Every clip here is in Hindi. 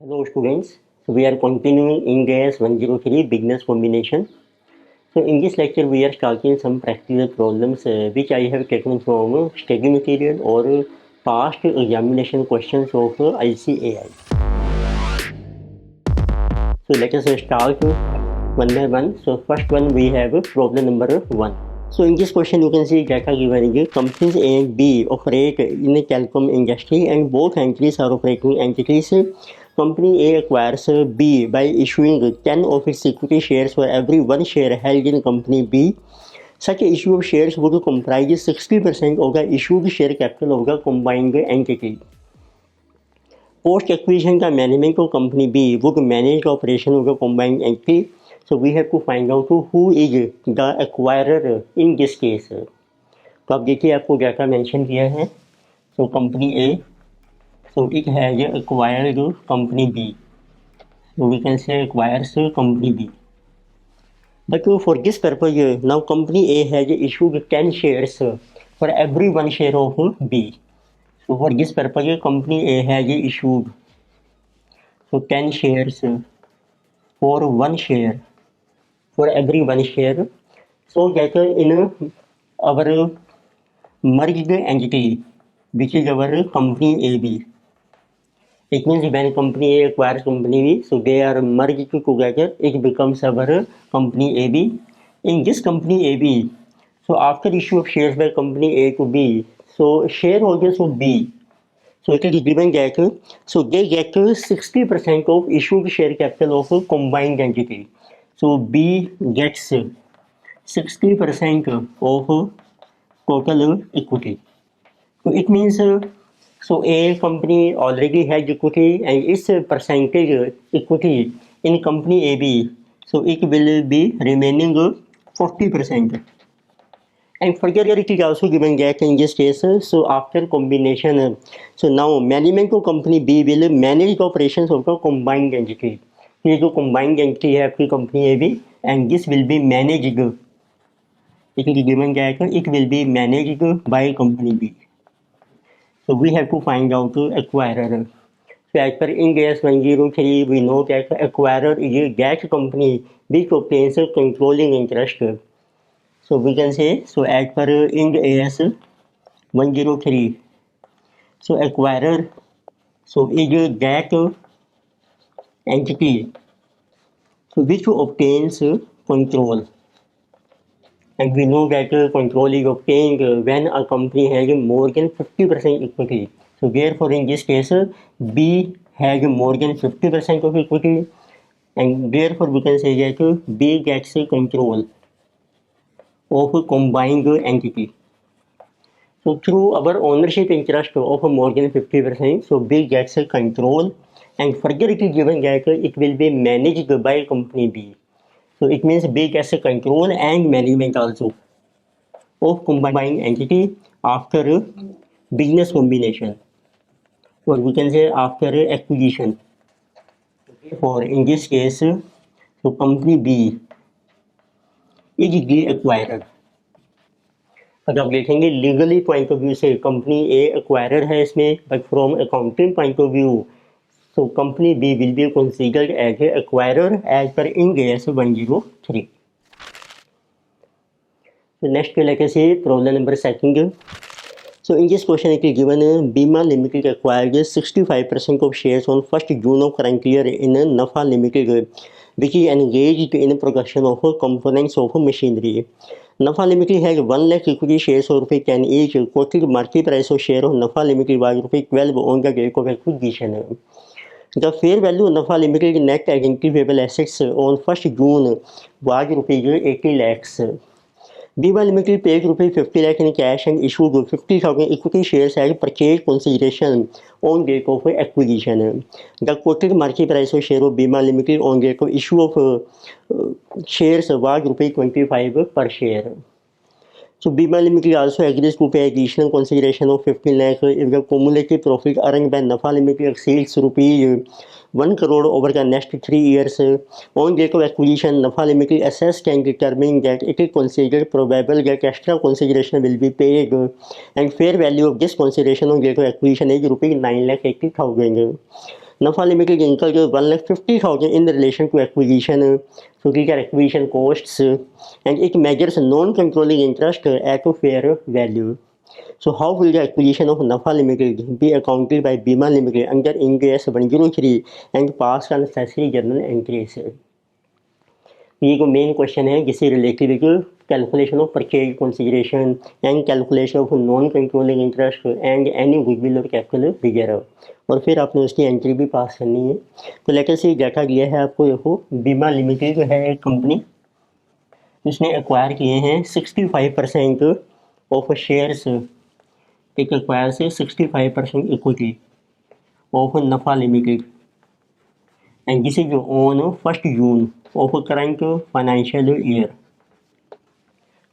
Hello students, so we are continuing in gas 103 beginners combination. So in this lecture we are starting some practical problems which I have taken from study material or past examination questions of ICAI. So let us start one by one. So first one we have problem number 1. So in this question you can see data given is companies A and B operate in the telecom industry and both entities are operating entities. Company A acquires B by issuing 10 of its equity shares for every one share held in company B. Such issue of shares would comprise 60% of the issued share capital of the combined entity. Post acquisition का management of company B would manage the operation of the combined entity. So we have to find out who is the acquirer in this case. तो आप देखिए आपको डाटा मेंशन किया है. So company A, so it has acquired company B. So we can say acquires company B. But for this purpose, now company A has issued 10 shares for every one share of B. So for this purpose, company A has issued 10 shares for one share for every one share. So that in our merged entity, which is our company AB. It means when company A acquires company B, so they are merged together, it becomes our company AB. In this company AB, so after issue of shares by company A to B, so shareholders of B, so it is given that, so they get 60% of issued share capital of a combined entity. So B gets 60% of total equity. So it means so A company already has equity and its percentage equity in company AB. So it will be remaining 40%. And further it is also given that in this case, so after combination, so now management of company B will manage the operations of the combined entity. ये जो combined entity है आपकी company AB and this will be managed. It is given that it will be managed by company B. So we have to find out the acquirer. So as per Ind AS 103, we know that acquirer is that company which obtains a controlling interest. So we can say, so as per Ind AS 103, so acquirer, so is that entity so which obtains control. And we know that control is obtained when a company has more than 50% equity. So therefore in this case, B has more than 50% of equity and therefore we can say that B gets control of a combined entity. So through our ownership interest of more than 50%, so B gets control and further it is given that it will be managed by company B. So it means B gets control and management also of combined entity after business combination, or we can say after acquisition. For in this case, so company B is the acquirer. अगर आप देखेंगे लीगली पॉइंट ऑफ व्यू से कंपनी ए एक्वायरर है इसमें, but from accounting point of view so company B will be considered as a acquirer as per Ind AS 103. So next let us see problem number 2. So in this question it is given Bima Limited acquired 65% of shares on 1st June of current year in Nafa Limited, which is engaged in production of components of machinery. Nafa Limited has 1 lakh equity shares of ₹10 each. Quoted market price of share of Nafa Limited was ₹12 on the date of acquisition. The fair value of Nafa Limited net identifiable assets on 1st June was ₹80 lakhs. Bima Limited paid ₹50 lakh in cash and issued 50,000 equity shares as purchase consideration on date of acquisition. The quoted market price of share of Bima Limited on date of issue of shares was ₹25 per share. So Bima Limited also agrees to pay additional consideration of 15 lakh if the cumulative profit earned by Nafa Limited exceeds ₹1 crore over the next 3 years. On date of acquisition, Nafa Limited assessed and determined that it is considered probable that extra consideration will be paid, and fair value of this consideration on date of acquisition is ₹9,80,000. Nafa Limited incurred 1,50,000 in relation to acquisition, so these are acquisition costs, and it measures non-controlling interest at a fair value. So how will the acquisition of Nafa Limited be accounted by Bima Limited under Ind AS 103 and pass on necessary journal entries? ये को मेन क्वेश्चन है जिससे related calculation of purchase consideration and calculation of non controlling interest and any goodwill और कैपिटल रिजर्व, और फिर आपने उसकी एंट्री भी पास करनी है। तो लेकर से डाटा दिया है आपको, देखो बीमा लिमिटेड जो है एक कंपनी, उसने एक्वायर किए हैं 65% ऑफ शेयर्स, एक एक्वायर से 65% इक्विटी ऑफ नफा limited, and this is on 1 June of current financial year,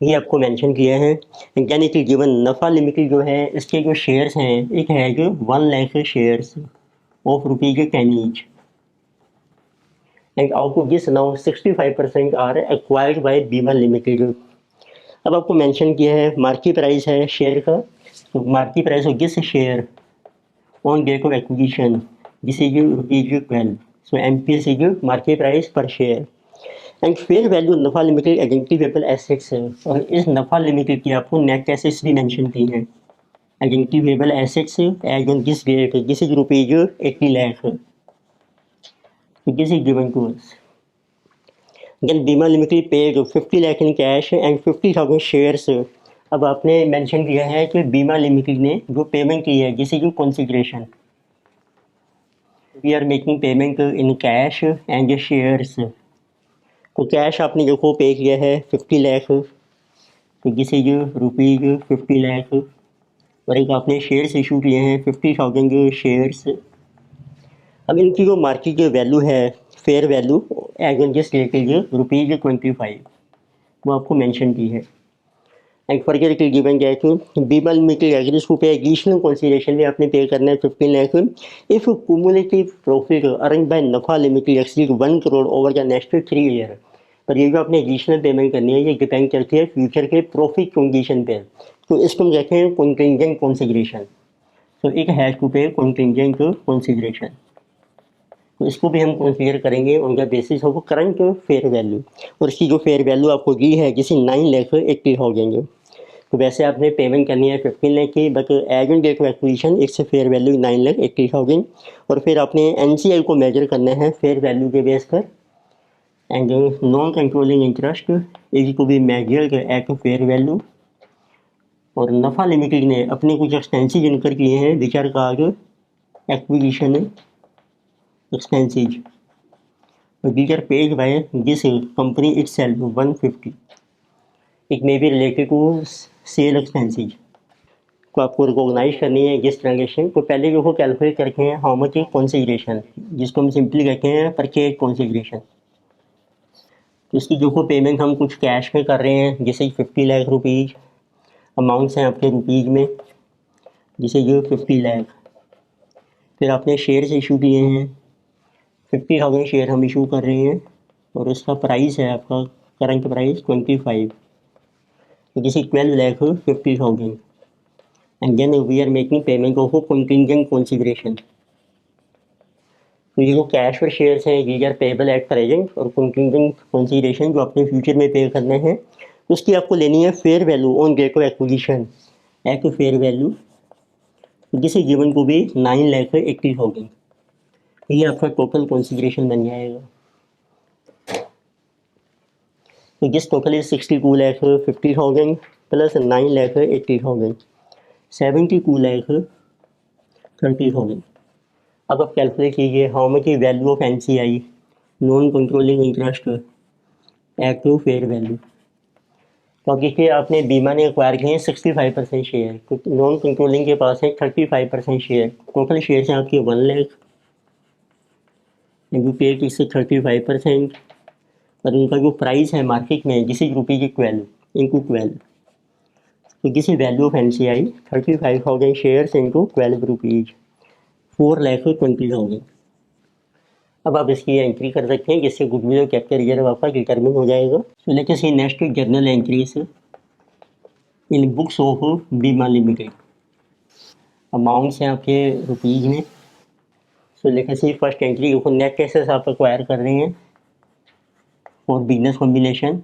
ये आपको मेंशन किया है। यानी कि गिवन नफा लिमिटेड जो है इसके जो शेयर्स हैं, एक है जो 1 lakh shares of ₹10 each, and out of this now 65% are acquired by Bima limited. अब आपको मेंशन किया है मार्केट प्राइस है शेयर का, तो market price of this share on date of acquisition this is ₹12, so MPS is market price per share, and fair value Nafa limited identifiable assets है, और इस नफा लिमिटेड की आपको नेट एसेट्स भी मेंशन की हैं। Identifiable assets as on this date this is ₹80 lakh, this is given to us. Then Bima limited paid 50 lakh in cash and 50,000 shares. अब आपने मेंशन किया है कि बीमा लिमिटेड ने जो पेमेंट की है this is consideration, we are making payment in cash and shares. तो कैश आपने देखो पे किया है 50 लाख, तो दिस इज ₹50 लाख, और एक आपने शेयर्स इशू किए हैं 50,000 शेयर्स। अब इनकी जो मार्केट की वैल्यू है fair value as on this date is ₹25, वो आपको मेंशन की है। And further it is given that Bima limited agrees to pay additional consideration भी आपने पे करना है 15 lakh if cumulative profit earn by Nafa limited exceed 1 crore over the next 3 year. पर ये जो आपने एडिशनल पेमेंट करनी है ये डिपेंड करती है फ्यूचर के प्रॉफिट कंडीशन पे, तो इसको हम कहते हैं कंटिंजेंट कंसीडरेशन। तो इट हैज टू पे कंटिंजेंट कंसीडरेशन, तो इसको भी हम कंसीडर करेंगे on the basis of current fair value, और इसकी जो फेयर वैल्यू आपको दी है जिसे 9,80,000। तो वैसे आपने पेमेंट करनी है 15 लाख की, but as on date of acquisition इससे फेयर वैल्यू 9,80,000, और फिर आपने NCI को मेजर करना है फेयर वैल्यू के बेस पर, and non controlling interest is to be measured at fair value. और नफा लिमिटेड ने अपने कुछ एक्सपेंसेस इनकर किए हैं which are called acquisition expenses, these are paid by this company itself 150, it may be related to sale expenses। तो आपको रिकॉग्नाइज करनी है जिस ट्रांजेक्शन को पहले जो कैलकुलेट करके हैं हाउ मच कंसीडरेशन, जिसको हम सिंपली कहते हैं परचेज कंसीडरेशन। तो इसकी जो पेमेंट हम कुछ कैश में कर रहे हैं जैसे 50 लाख रुपीज़, अमाउंट्स हैं आपके रुपीज़ में जिसे 50 लाख, फिर आपने शेयर्स इशू किए हैं 50,000 शेयर हम इशू कर रहे हैं, और उसका प्राइस है आपका current price 25, this is 12,50,000, and then we are making payment of contingent consideration. तो ये जो कैश और शेयर्स हैं these are payable at present, और कंटिंजेंट कंसीडरेशन जो आपने फ्यूचर में पे करना है उसकी आपको लेनी है fair value on date of acquisition at fair value, this is given to be 9,80,000। ये आपका टोटल कंसीडरेशन बन जाएगा। तो दिस टोटल इज 62,50,000 प्लस 9,80,000, 72,30,000। अब आप कैलकुलेट कीजिए how much is value of NCI non controlling interest at to fair value. तो अब देखिए आपने बीमा ने एक्वायर किए हैं 65% शेयर, तो नॉन कंट्रोलिंग के पास है 35% शेयर, टोटल शेयर हैं आपके 1 लाख, यू पे इससे 35%, और इनका जो प्राइस है मार्केट में जिस इज ₹12 इंटू 12, तो this is value of NCI 35,000 shares into 12 rupees 4,20,000। अब आप इसकी एंट्री कर सकते हैं जिससे गुडविल और कैपिटल रिजर्व आपका डिटर्मिन हो जाएगा। सो लेके see next journal entries in books of Bima limited. Amounts हैं आपके रुपीज़ में, सो लेकिन सी फर्स्ट एंट्री को नेट एसेट्स आप एक्वायर कर रहे हैं for business combination.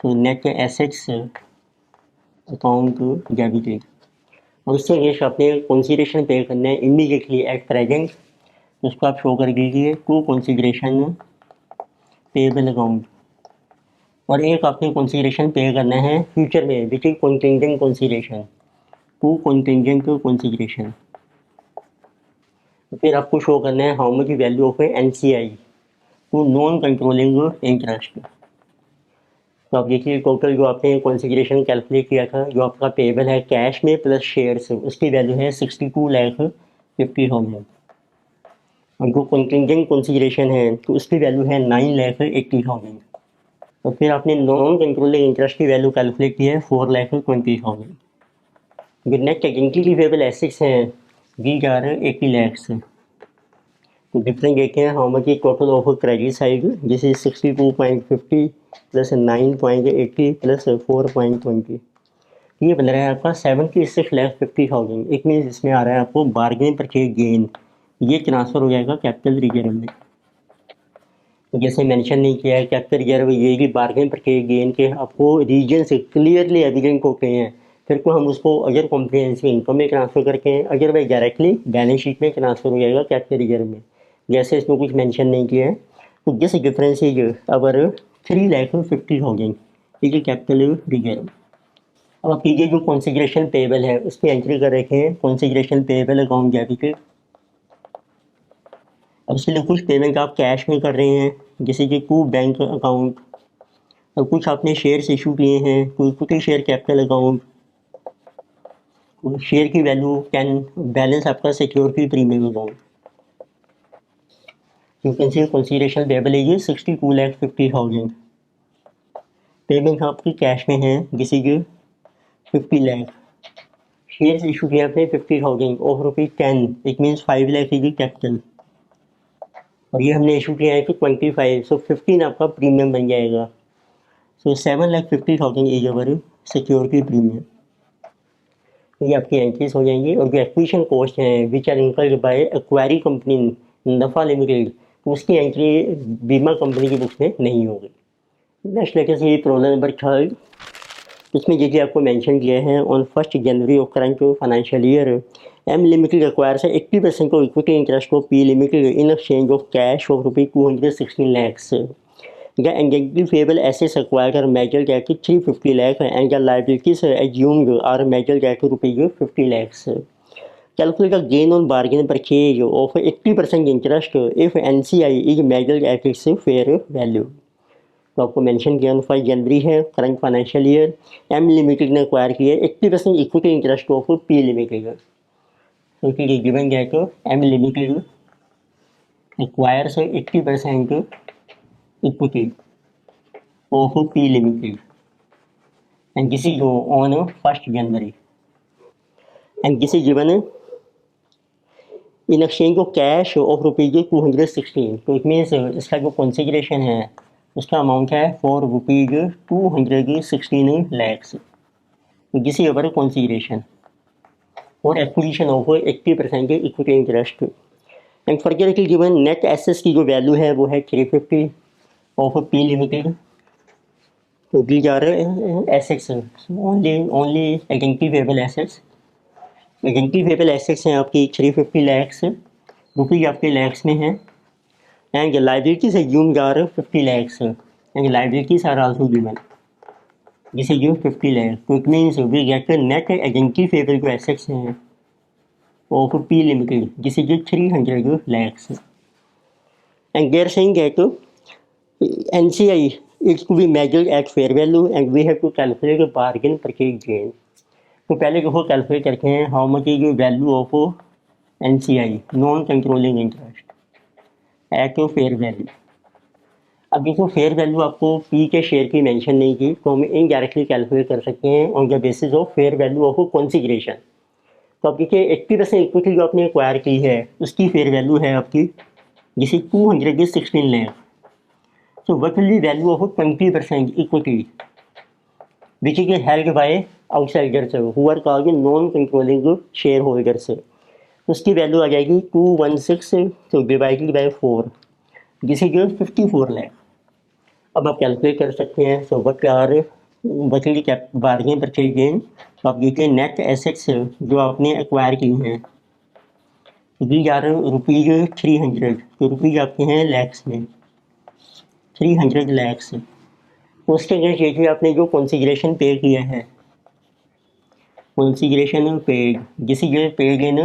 So net assets account debited, और उससे अगेंस्ट आपने कंसीडरेशन पे करना है इमीडिएटली एट प्रेजेंट, उसको आप शो कर दीजिए टू कंसीडरेशन पेएबल अकाउंट। और एक आपने कंसीडरेशन पे करना है फ्यूचर में which is contingent consideration to contingent consideration. फिर आपको शो करना है how much value of NCI to non controlling interest. तो आप देखिए टोटल जो आपने कंसीडरेशन कैलकुलेट किया था, जो आपका पेएबल है कैश में प्लस शेयर्स, उसकी वैल्यू है 62,50,000। और जो कंटिंजेंट कंसीडरेशन है तो उसकी वैल्यू है 9,80,000। तो फिर आपने नॉन कंट्रोलिंग इंटरेस्ट की वैल्यू कैलकुलेट की है 4,20,000। जो नेट टेक्निकली पेएबल एसेट्स हैं दी जा रहे हैं 80 लाख से। तो डिफरेंस देखते हैं how much is total of credit side, this is 62.50 plus 9.80 plus 4.20, ये बन रहा है आपका 76,50,000। इट मीन्स इसमें आ रहा है आपको बार्गेन परचेज गेन, ये ट्रांसफ़र हो जाएगा कैपिटल रिजर्व में। तो जैसे मेंशन नहीं किया है कैपिटल रिजर्व, ये भी बार्गेन परचेज गेन के आपको रीजन से क्लियरली एविडेंट होते हैं, फिर को हम उसको अगर कॉम्प्रिहेंसिव इनकम में ट्रांसफ़र करके हैं, अगर वह डायरेक्टली बैलेंस शीट में ट्रांसफ़र हो जाएगा कैपिटल रिजर्व में, जैसे इसमें कुछ मेंशन नहीं किया है। तो this difference is our 3,50,000 is capital reserve. अब आप कीजिए जो कॉन्सिग्रेशन पेएबल है उसकी एंट्री कर रखे हैं कॉन्सिग्रेशन पेएबल अकाउंट डेबिटेड। अब इसके लिए कुछ पेमेंट आप कैश में कर रहे हैं जैसे कि टू बैंक अकाउंट, और कुछ आपने शेयर्स इशू किए हैं, कोई equity share capital account, share की वैल्यू 10, बैलेंस आपका security premium account. You can see consideration payable है ये 62,50,000। पेमेंट आपकी कैश में है जिस इज 50 लाख। शेयर्स इशू किया आपने 50,000 of ₹10, it means 5 lakh is capital, और ये हमने इशू किया है कि 25, सो 15 आपका प्रीमियम बन जाएगा। सो 7,50,000 इज अवर सिक्योरिटी प्रीमियम। तो ये आपकी एंट्रीज हो जाएंगी, और जो एक्विजिशन कॉस्ट हैं which are incurred by acquiree company Nafa limited, तो उसकी एंट्री बीमा कंपनी की बुक्स में नहीं होगी। नेक्स्ट लेकर से प्रॉब्लम नंबर 3, इसमें जैसे आपको मेंशन किया है on 1 January of current financial year M limited acquires 80% of equity interest of P limited in exchange of cash of ₹216 lakhs. The indirectly payable assets acquired are measured at 350 lakhs and the liabilities assumed are measured at ₹50 lakhs. Calculate the gain on bargain purchase of 80% interest if NCI is measured at its fair value. तो आपको मेंशन किया 5 जनवरी है current financial year, M limited ने एक्वायर किया 80% equity interest of P limited. तो गिवन क्या है तो M limited acquires 80% equity of P limited and this is on 1 January and this is given in exchange of cash of ₹216। तो इट मीन्स इसका जो कंसीडरेशन है उसका अमाउंट है फॉर ₹216 lakhs। तो दिस इज अवर कंसीडरेशन और acquisition of 80% equity interest. And further it is given net assets की जो वैल्यू है वो है 350 ऑफ P लिमिटेड। तो दी जा रहे हैं assets only identity payable assets. Identity payable assets हैं आपकी 350 lakhs रुपीज आपके लैक्स में है, and the liabilities assumed are 50 lakhs and the liabilities are also given. This is 50 lakhs. So it means we get the net identifiable assets of P Limited. This is 300 lakhs. And they are saying that NCI is to be measured at fair value and we have to calculate the bargain purchase gain. तो पहले देखो कैलकुलेट करते हैं how much is value of NCI non controlling interest eight fair value. अब देखो फेयर वैल्यू आपको P के शेयर की मेंशन नहीं की, तो हम इनडायरेक्टली कैलकुलेट कर सकते हैं on the basis of fair value of consideration. तो अब देखिए 80% इक्विटी जो आपने एक्वायर की है उसकी फेयर वैल्यू है आपकी जिसे 216 lakh. So what will be value of 20% equity which is held by outsiders who are called non controlling share holders. उसकी वैल्यू आ जाएगी 216 तो डिवाइडेड बाय 4 जिसे जो 54 लाख। अब आप कैलकुलेट कर सकते हैं। सो वट आर बचेंगे क्या बार्गेन परचेज गेन। तो आप देखिए नेट एसेट्स जो आपने एक्वायर की हैं दी जा रहे हैं रुपीज़ 300, तो रुपीज़ आपके हैं लैक्स में 300 लैक्स। उसके अगेंस्ट देखिए आपने जो कॉन्सिग्रेशन पे किया है, कॉन्सिग्रेशन पेड जिसे जो paid in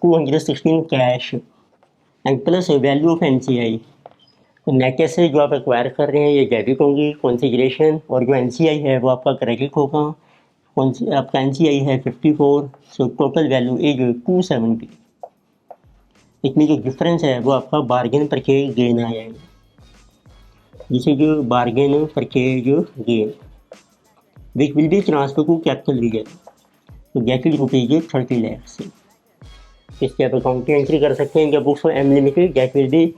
216 cash and plus value of NCI। तो नेट एसेट जो आप एक्वायर कर रहे हैं ये डेबिट होंगी कॉन्सिग्रेशन, और जो NCI है वो आपका क्रेडिट होगा। आपका NCI है 54, सो टोटल वैल्यू इज 270। इसमें जो डिफरेंस है वो आपका बार्गेन परचेज गेन आ जाएगा, जिसे जो bargain purchase gain which will be transfer to capital reserve. तो गेटिंग रुपीज 30 लैक्स। इसके आप अकाउंट की एंट्री कर सकते हैं। Books for M limited that will be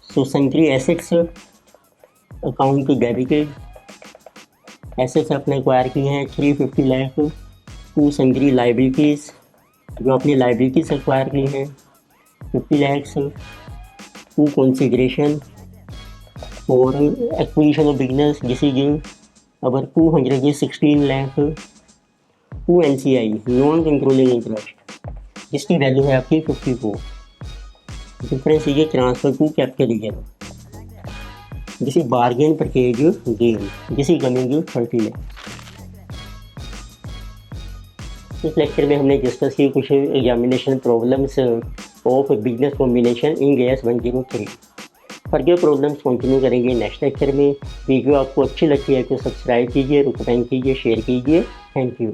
so sundry assets account debited. Assets आपने एक्वायर किए हैं 350 लाख। टू सन्ट्री लाइबिलिटीज़ जो अपनी लाइबिलिटीज एक्वायर की हैं 50 लैक्स। टू कॉन्सिग्रेशन और एक्विजिशन ऑफ बिजनेस जिसे गिव अबर 216 lakh. To NCI non controlling interest जिसकी वैल्यू है आपकी 54। डिफरेंस ये ट्रांसफर टू कैपिटल रीजन जिसे बार्गेन परचेज गेन जिसे कमिंग 30 लैख। इस लेक्चर में हमने डिस्कस की कुछ examination problems of business combination इन गैस 103। फर्दर प्रॉब्लम्स कंटिन्यू करेंगे नेक्स्ट लेक्चर में। वीडियो आपको अच्छी लगती है तो सब्सक्राइब कीजिए, रिकमेंड कीजिए, शेयर कीजिए। Thank you.